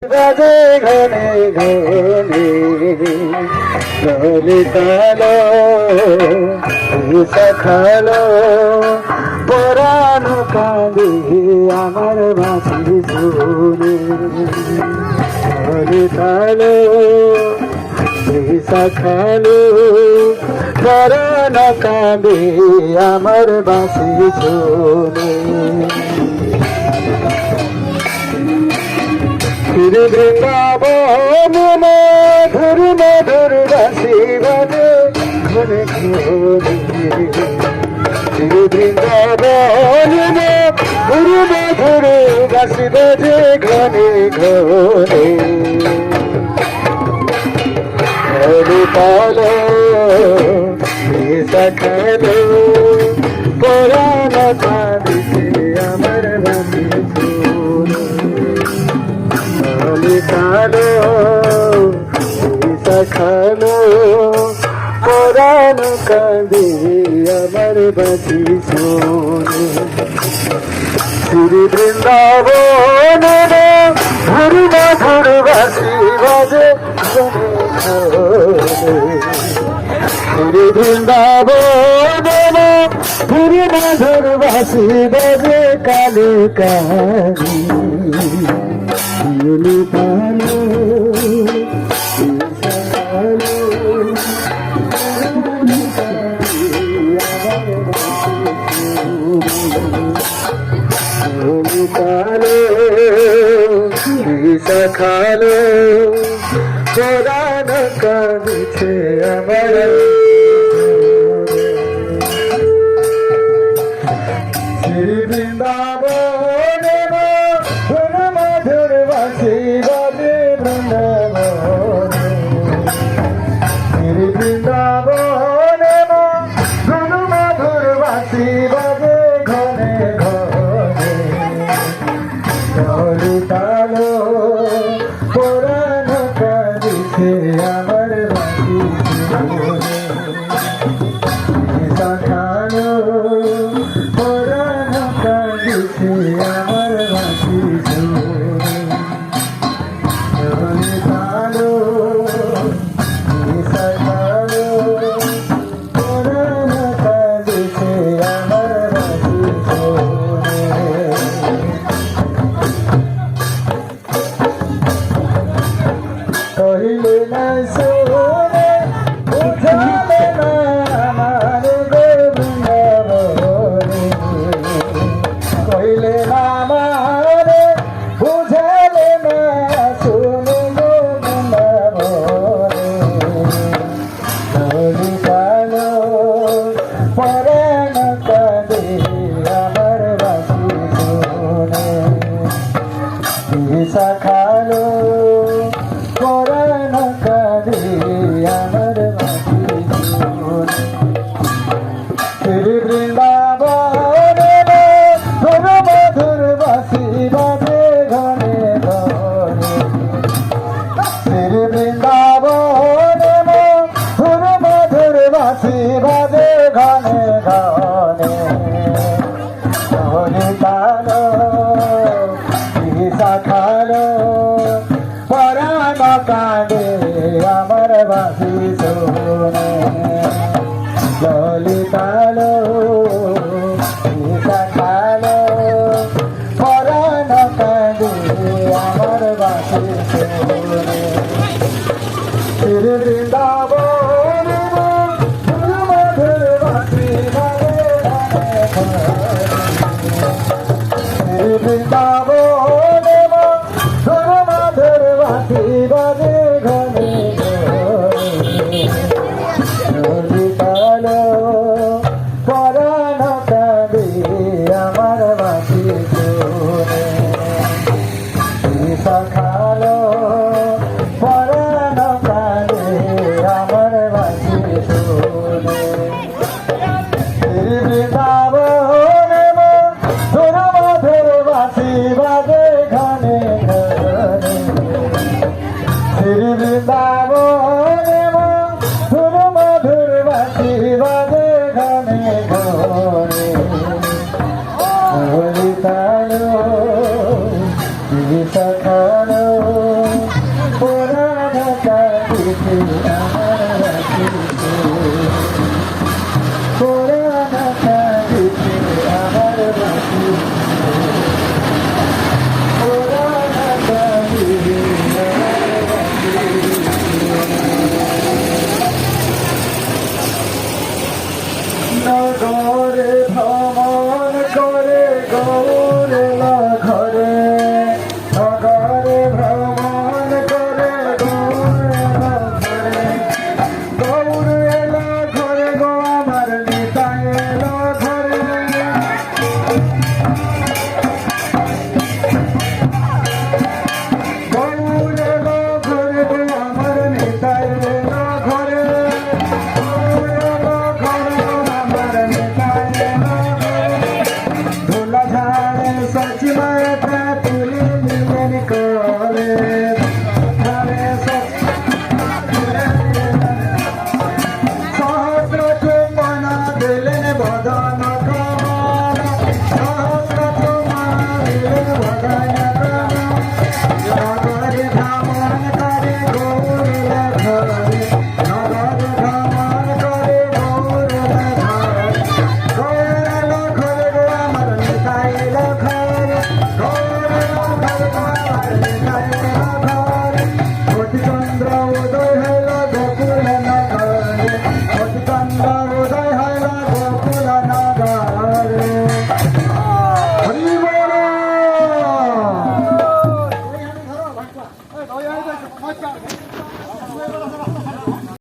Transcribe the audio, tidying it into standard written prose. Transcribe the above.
বাজে ঘনে ঘনে ললিতালো সখালো পরানো কাঁদে আমার বাঁশি শুনে ললিতালো সখালো পরানো কাঁদে আমার বাঁশি শুনে বৃন্দাবন মধুর মধুর বাঁশি বাজে ঘনে ঘনে বৃন্দাবন মধুর মধুর বাঁশি বাজে ঘনে ঘনে হরিপালো সখালো পরাণ কাঁদিছে আমার বাঁশি ললিতালো সখালো পরাণ কাঁদে আমার বাঁশি শোনে শ্রী বৃন্দাবন মধুর মধুর বাঁশি বাজে শ্রী বৃন্দাবন মধুর মধুর বাঁশি বাজে কালে কালী ললিতালো সখালো ললিতালো সখালো পরাণ কাঁদিছে আমার শ্রী বৃন্দাবন মধুর মধুর বাঁশি বাজে বৃন্দাবন শ্রী বৃন্দাবন মধুর মধুর বাঁশি বাজে ঘনে ঘনে ললিতালো পরাণ কাঁদিছে আমার বাঁশি সখালো পরাণ কাঁদিছে আমার বাঁশি ললিতালো সখালো পরাণ কাঁদিছে আমার বাঁশি কহিলে না শোনে উঠালে না আমার বৃন্দাবনে কহিলে না আমারে বুঝালে না শুনে বৃন্দাবনে ললিতালো পরাণ কাঁদে আমার বাঁশি শুনে সখালো পরাণ কাঁদে আমার বাঁশি শুনে শ্রী বৃন্দাবন মধুর মধুর বাঁশি বাজে ঘনে ঘনে শ্রী বৃন্দাবন মধুর মধুর বাঁশি বাজে ঘনে ঘনে ললিতালো সখালো পরাণ কাঁদে আমার বাঁশি শোনে ললিতালো সখালো পরাণ কাঁদে আমার বাঁশি শোনে শ্রী বৃন্দাবন মধুর মধুর বাঁশি বাজে ঘনে ঘনে শ্রী বৃন্দাবন মধুর মধুর বাঁশি বাজে ঘনে ঘনে ললিতালো পরাণ কাঁদে আমার বাঁশি শোনে সখালো পরাণ কাঁদে আমার বাঁশি শোনে শ্রী বৃন্দাবন মধুর মধুর বাঁশি বাজে ঘনে ঘনে শ্রী বৃন্দাবন মধুর মধুর বাঁশি বাজে ঘনে ঘনে ললিতালো সখালো আমার